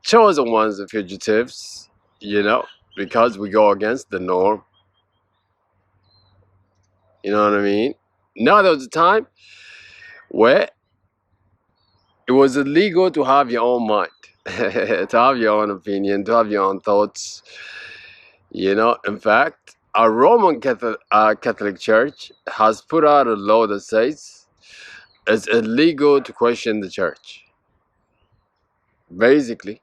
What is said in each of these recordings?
Chosen ones, the fugitives, you know, because we go against the norm. You know what I mean? Now there was a time where it was illegal to have your own mind, to have your own opinion, to have your own thoughts. You know, in fact, our Roman Catholic Church has put out a law that says it's illegal to question the church, basically.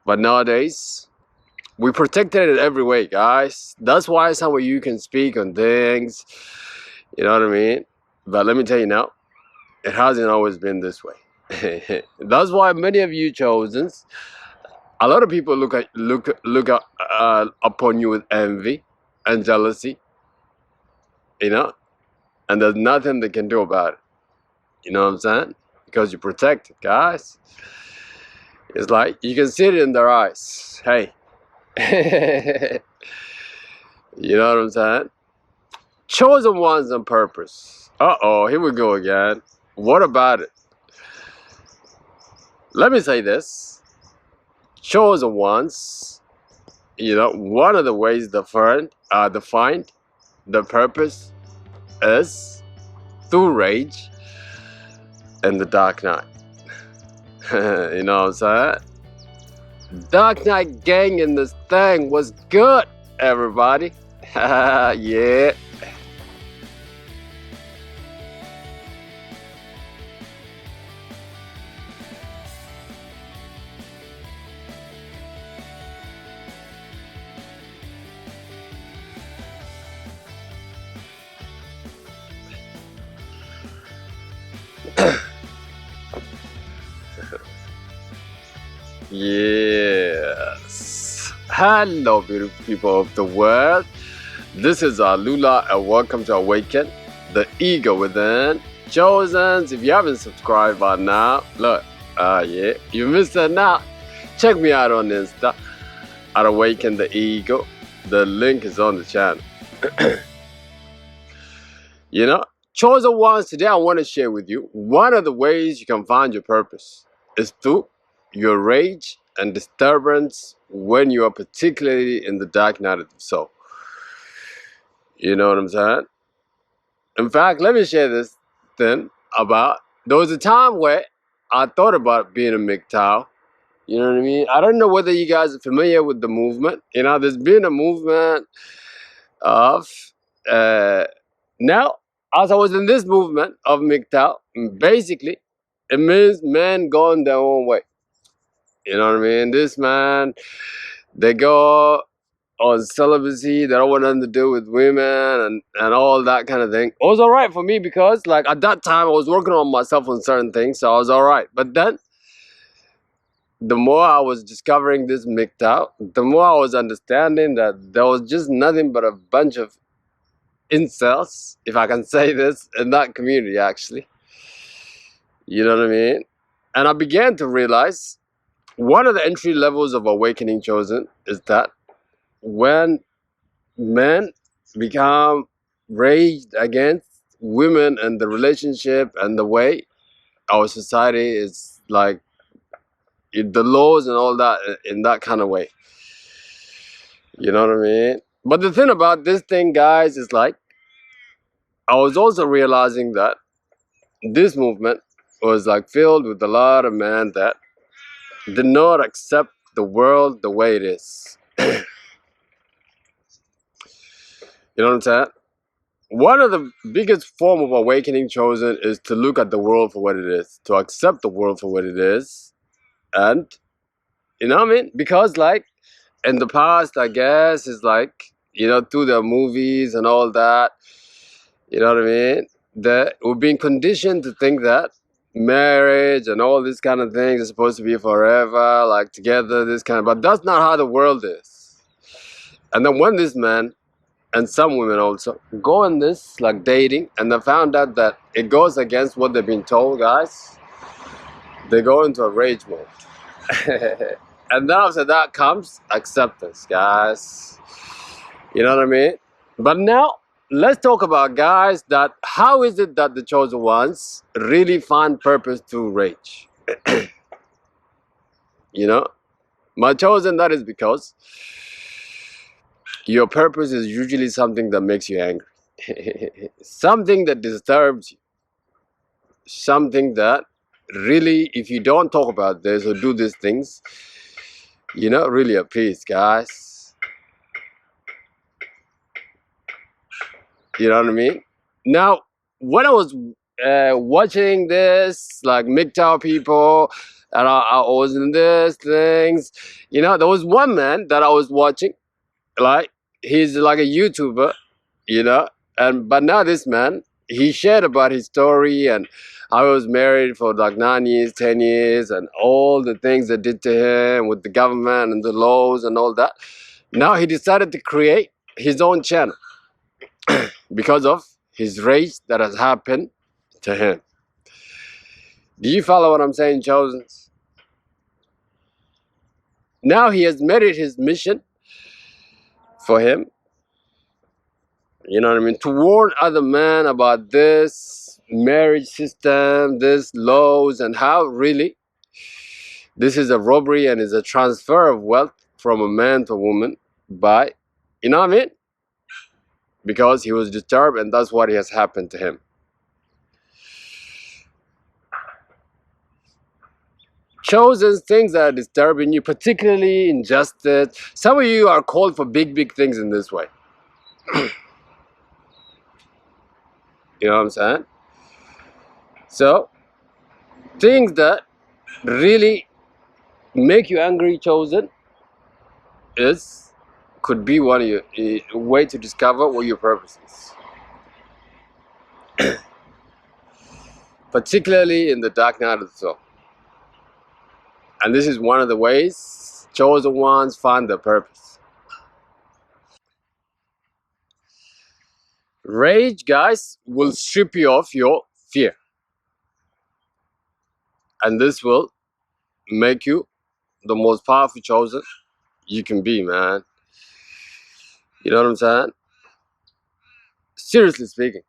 But nowadays, we protected it every way, guys. That's why some of you can speak on things. You know what I mean? But let me tell you now, it hasn't always been this way. That's why many of you chosens, a lot of people upon you with envy and jealousy. You know, and there's nothing they can do about it. You know what I'm saying? Because you protect it, guys. It's like you can see it in their eyes. Hey. You know what I'm saying? Chosen ones on purpose. Uh-oh, here we go again. What about it? Let me say this. Chosen ones, you know, one of the ways defined the purpose is through rage and the Dark Knight. You know what I'm saying? Dark Knight gang in this thing was good, everybody. Yeah. Yes. Hello, beautiful people of the world. This is Alula, and welcome to Awaken the Ego Within. Chosens, if you haven't subscribed by now, look, yeah, you missed it now. Check me out on Insta at Awaken the Ego. The link is on the channel. You know, chosen ones, today I want to share with you one of the ways you can find your purpose is through your rage and disturbance when you are particularly in the dark night of the soul. You know what I'm saying? In fact, let me share this thing about there was a time where I thought about being a MGTOW. You know what I mean? I don't know whether you guys are familiar with the movement. You know, there's been a movement of now, as I was in this movement of MGTOW, basically, it means men going their own way. You know what I mean? This man, they go on celibacy, they don't want nothing to do with women and all that kind of thing. It was alright for me because, like, at that time, I was working on myself on certain things, so I was alright. But then, the more I was discovering this MGTOW, the more I was understanding that there was just nothing but a bunch of incels, if I can say this, in that community, actually. You know what I mean? And I began to realize one of the entry levels of awakening chosen is that when men become raged against women and the relationship and the way our society is like the laws and all that in that kind of way. You know what I mean? But the thing about this thing, guys, is like I was also realizing that this movement was like filled with a lot of men that did not accept the world the way it is. You know what I'm saying? One of the biggest form of awakening chosen is to look at the world for what it is, to accept the world for what it is. And you know what I mean? Because like in the past, I guess, is like, you know, through the movies and all that, you know what I mean? That we're being conditioned to think that marriage and all these kind of things are supposed to be forever, like together, this kind of, but that's not how the world is. And then when this man and some women also go in this like dating and they found out that it goes against what they've been told, guys, they go into a rage mode. And then after that comes acceptance, guys. You know what I mean? But now let's talk about, guys, that how is it that the chosen ones really find purpose through rage? You know, my chosen, that is because your purpose is usually something that makes you angry, something that disturbs you, something that really, if you don't talk about this or do these things, you're not really at peace, guys. You know what I mean? Now, when I was watching this, like MGTOW people, and I was in this things, there was one man that I was watching, like he's like a YouTuber, you know, but now this man, he shared about his story and how he was married for like 9 years, 10 years, and all the things they did to him with the government and the laws and all that. Now he decided to create his own channel because of his rage that has happened to him. Do you follow what I'm saying, Chosens? Now he has made it his mission for him, you know what I mean, to warn other men about this marriage system, this laws, and how really this is a robbery and is a transfer of wealth from a man to a woman by, you know what I mean? Because he was disturbed and that's what has happened to him. Chosen things that are disturbing you, particularly injustice. Some of you are called for big, big things in this way. You know what I'm saying? So, things that really make you angry, Chosen, could be one of your way to discover what your purpose is. Particularly in the dark night of the soul. And this is one of the ways chosen ones find their purpose. Rage, guys, will strip you of your fear. And this will make you the most powerful chosen you can be, man. You know what I'm saying? Seriously speaking.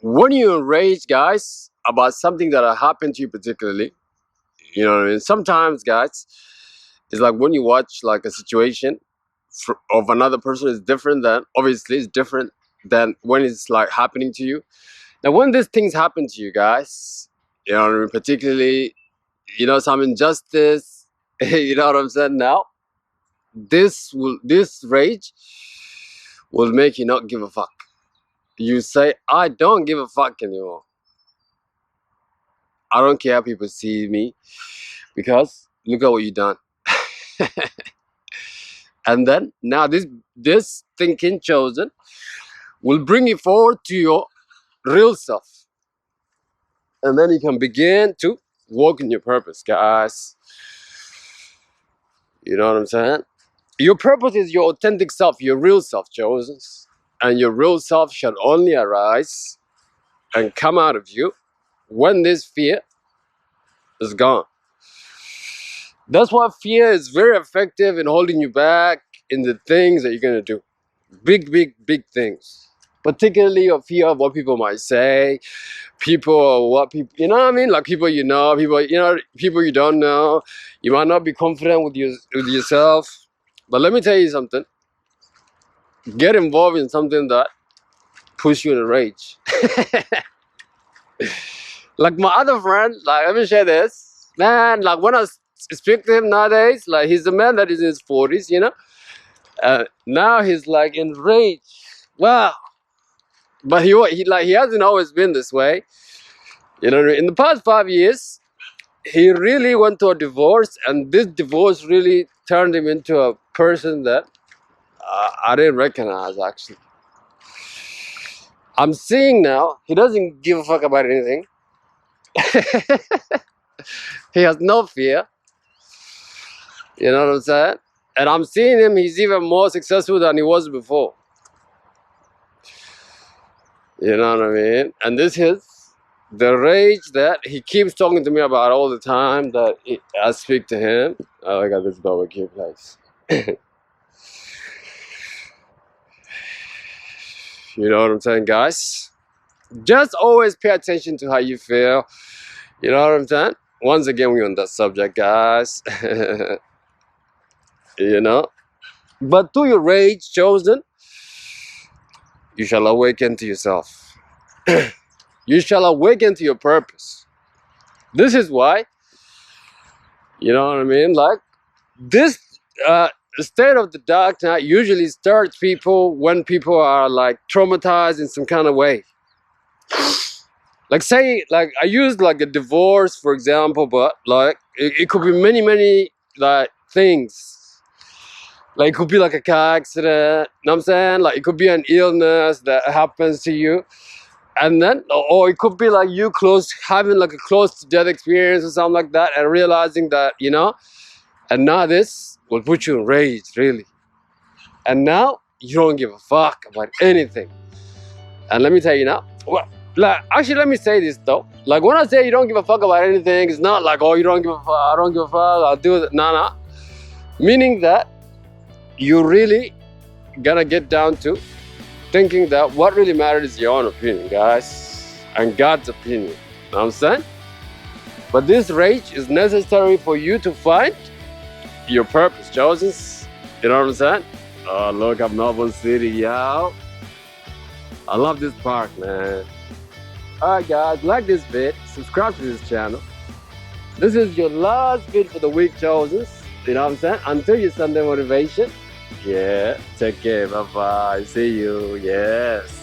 When you're enraged, guys, about something that happened to you particularly, you know what I mean? Sometimes, guys, it's like when you watch like a situation of another person is different than, obviously it's different than when it's like happening to you. Now when these things happen to you, guys, you know what I mean, particularly, some injustice, you know what I'm saying? Now this rage will make you not give a fuck. You say, I don't give a fuck anymore. I don't care how people see me because look at what you done. And then now this thinking chosen will bring you forward to your real self. And then you can begin to walk in your purpose, guys. You know what I'm saying? Your purpose is your authentic self, your real self, chosen. And your real self shall only arise and come out of you when this fear is gone. That's why fear is very effective in holding you back in the things that you're going to do. Big, big, big things. Particularly your fear of what people might say, people or what people, you know what I mean? Like people people you don't know. You might not be confident with yourself. But let me tell you something. Get involved in something that puts you in a rage. Like my other friend, like let me share this. Man, like when I speak to him nowadays, like he's a man that is in his 40s, now he's like enraged. Wow. But he hasn't always been this way. In the past 5 years, he really went to a divorce, and this divorce really turned him into a person that I didn't recognize, actually. I'm seeing now he doesn't give a fuck about anything. He has no fear. You know what I'm saying? And I'm seeing him, he's even more successful than he was before. You know what I mean? And this is the rage that he keeps talking to me about all the time that I speak to him. Oh, I got this barbecue place. You know what I'm saying, guys? Just always pay attention to how you feel. You know what I'm saying? Once again, we're on that subject, guys. You know? But to your rage, chosen, you shall awaken to yourself. You shall awaken to your purpose. This is why, you know what I mean? Like, this state of the dark night usually starts people when people are like traumatized in some kind of way. Like, say, like, I used like a divorce, for example, but like, it could be many, like, things. Like, it could be like a car accident, you know what I'm saying? Like, it could be an illness that happens to you. And then, or it could be like you having like a close to death experience or something like that, and realizing that, you know, and now this will put you in rage, really. And now you don't give a fuck about anything. And let me tell you now, well, like, actually, let me say this though. Like, when I say you don't give a fuck about anything, it's not like, oh, you don't give a fuck, I don't give a fuck, I'll do it. Nah. Meaning that you really gotta get down to thinking that what really matters is your own opinion, guys, and God's opinion. You know what I'm saying? But this rage is necessary for you to find your purpose, chosen. You know what I'm saying? Oh, look, I'm Melbourne City, yo. I love this park, man. Alright, guys, like this vid, subscribe to this channel. This is your last vid for the week, chosen. You know what I'm saying? Until your Sunday motivation. Yeah, take care, bye bye, see you, yes.